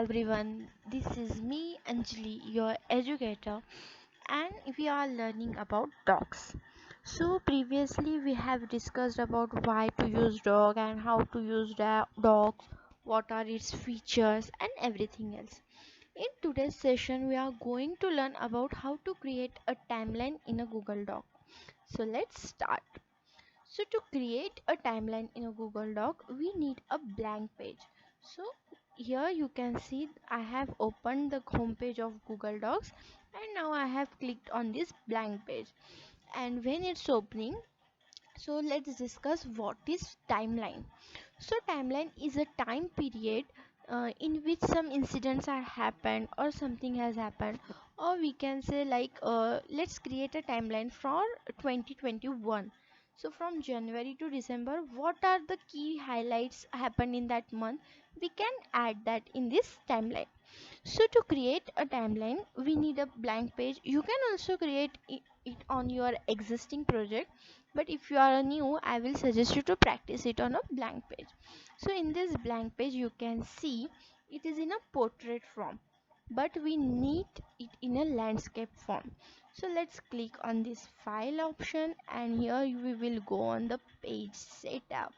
everyone, this is me Anjali, your educator, and we are learning about dogs. So previously we have discussed about why to use dog and how to use dogs, what are its features and everything else. In today's session we are going to learn about how to create a timeline in a Google Doc. So let's start. So to create a timeline in a Google Doc, we need a blank page. So here you can see I have opened the home page of Google Docs and now I have clicked on this blank page. And when it's opening, so let's discuss what is timeline. So timeline is a time period in which some incidents are happened or something has happened, or we can say like let's create a timeline for 2021. So from January to December, what are the key highlights happened in that month? We can add that in this timeline. So to create a timeline, we need a blank page. You can also create it on your existing project, but if you are new, I will suggest you to practice it on a blank page. So in this blank page, you can see it is in a portrait form, but we need it in a landscape form. So let's click on this file option, and here we will go on the page setup.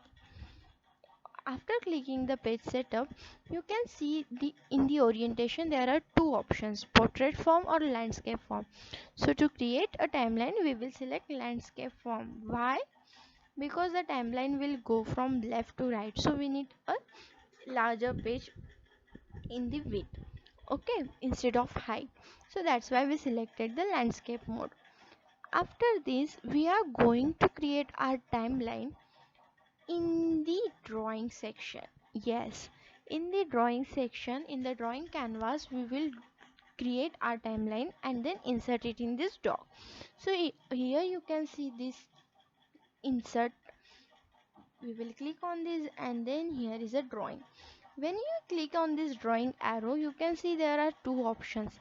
After clicking the page setup, you can see in the orientation there are two options, portrait form or landscape form. So to create a timeline, we will select landscape form. Why? Because the timeline will go from left to right, so we need a larger page in the width, okay, instead of height. So that's why we selected the landscape mode. After this, we are going to create our timeline in the drawing section. Yes, in the drawing section, in the drawing canvas, we will create our timeline and then insert it in this doc. So here you can see this insert. We will click on this and then here is a drawing. When you click on this drawing arrow, you can see there are two options.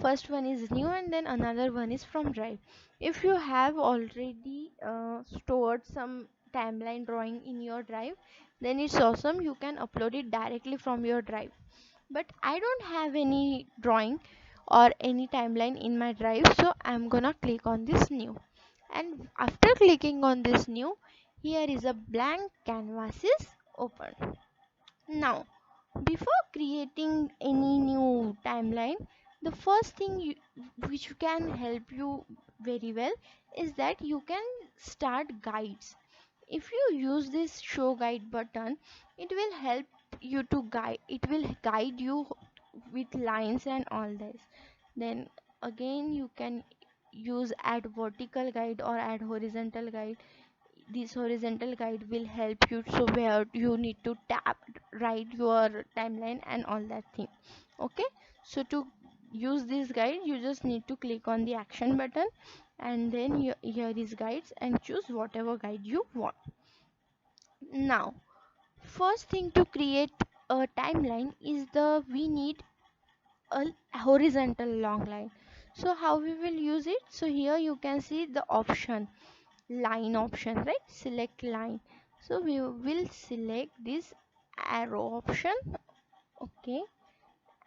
First one is new and then another one is from drive. If you have already stored some timeline drawing in your drive, then it's awesome. You can upload it directly from your drive. But I don't have any drawing or any timeline in my drive, so I'm gonna click on this new. And after clicking on this new, here is a blank canvas is open. Now, before creating any new timeline, the first thing which can help you very well is that you can start guides. If you use this show guide button, it will help you to guide, it will guide you with lines and all this. Then again you can use add vertical guide or add horizontal guide. This horizontal guide will help you, so where you need to tap write your timeline and all that thing. Okay, so to use this guide you just need to click on the action button and then here is guides and choose whatever guide you want. Now first thing to create a timeline is the we need a horizontal long line. So how we will use it? So here you can see the option, line option, right? Select line. So we will select this arrow option, okay,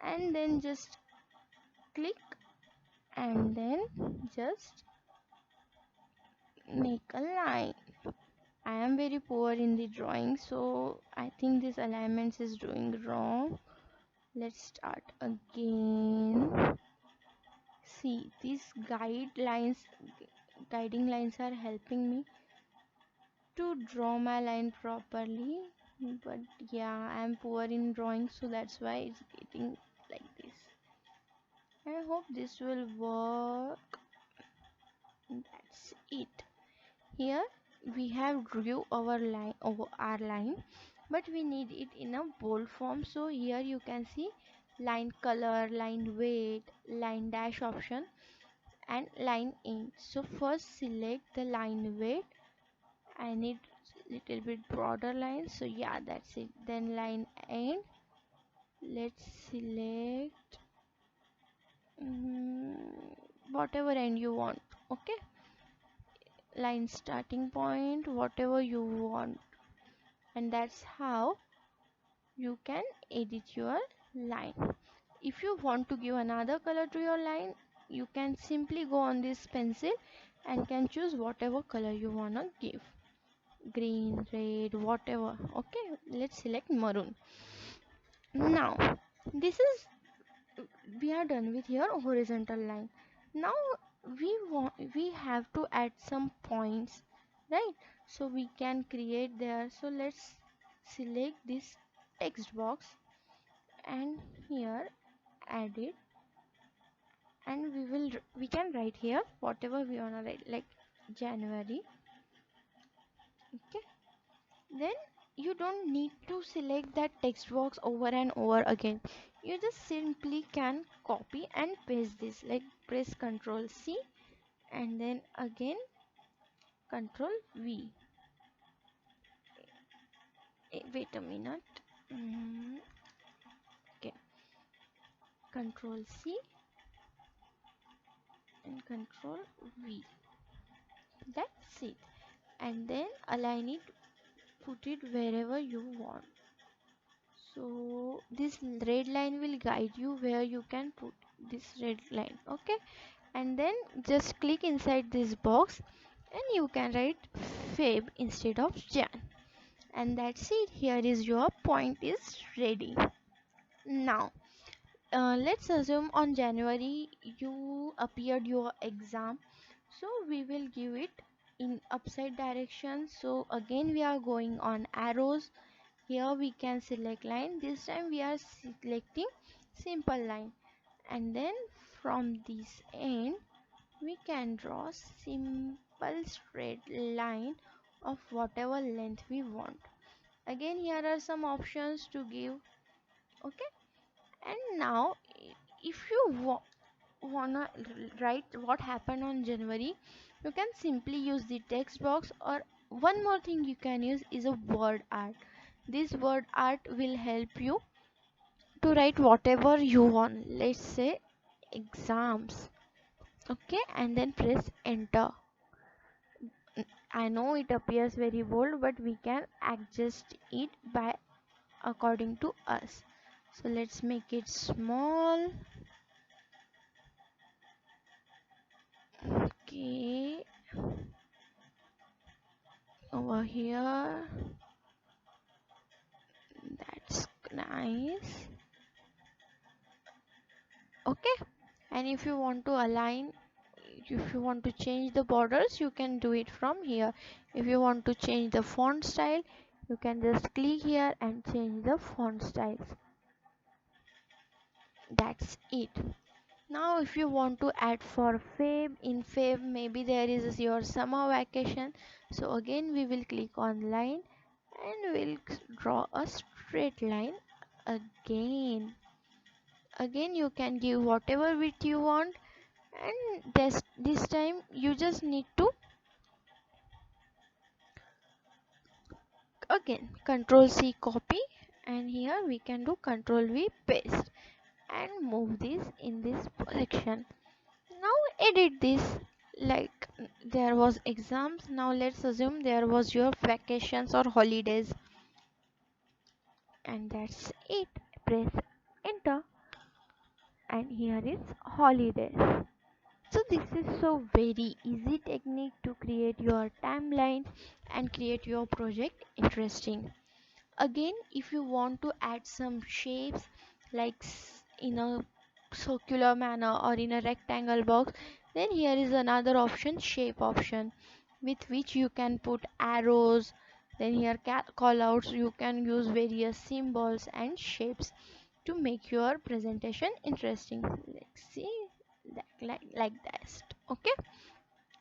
and then just click and then just make a line. I am very poor in the drawing, so I think this alignment is doing wrong. Let's start again. See, these guiding lines are helping me to draw my line properly, but yeah, I'm poor in drawing, so that's why it's getting like this. I hope this will work. That's it. Here we have drew our line over our line, but we need it in a bold form. So here you can see line color, line weight, line dash option and line end. So first select the line weight. I need little bit broader line, so yeah, that's it. Then line end, let's select mm, whatever end you want, okay, line starting point, whatever you want. And that's how you can edit your line. if you want to give another color to your line, you can simply go on this pencil and can choose whatever color you wanna give, green, red, whatever. Okay, let's select maroon. Now this is, we are done with your horizontal line. Now we have to add some points, right? So we can create there. So let's select this text box and here add it, and we can write here whatever we wanna write, like January. Okay, then you don't need to select that text box over and over again. You just simply can copy and paste this, like press Ctrl C and then again Ctrl V. Wait a minute. Okay, Ctrl C and Ctrl V. That's it. And then align it, put it wherever you want. So this red line will guide you where you can put this red line. Okay, and then just click inside this box and you can write Feb instead of Jan. And that's it. Here is your point is ready. Now let's assume on January you appeared your exam, so we will give it in upside direction. So again we are going on arrows. Here we can select line. This time we are selecting simple line, and then from this end we can draw simple straight line of whatever length we want. Again here are some options to give. Okay, and now if you wanna write what happened on January, you can simply use the text box, or one more thing you can use is a word art. This word art will help you to write whatever you want. Let's say exams. Okay, and then press enter. I know it appears very bold, but we can adjust it by according to us. So let's make it small. Okay, over here. That's nice. Okay, and if you want to align, if you want to change the borders, you can do it from here. If you want to change the font style, you can just click here and change the font styles. That's it. Now if you want to add for Feb, in Feb maybe there is your summer vacation, so again we will click on line and we'll draw a straight line. Again you can give whatever width you want, and this time you just need to again Control C copy, and here we can do Control V paste and move this in this section. Now edit this, like there was exams, now let's assume there was your vacations or holidays, and that's it. Press enter and here is holidays. So this is so very easy technique to create your timeline and create your project interesting. Again, if you want to add some shapes, like in a circular manner or in a rectangle box, then here is another option, shape option, with which you can put arrows. Then here callouts, you can use various symbols and shapes to make your presentation interesting. Let's see that, like that. Okay,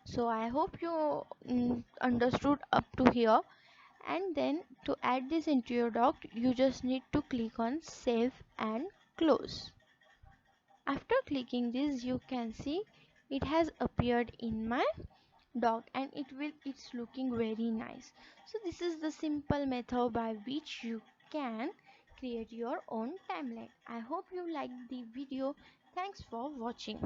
so I hope you understood up to here. And then to add this into your doc, you just need to click on save and close. After clicking this, you can see it has appeared in my doc, and it's looking very nice. So this is the simple method by which you can create your own timeline. I hope you liked the video. Thanks for watching.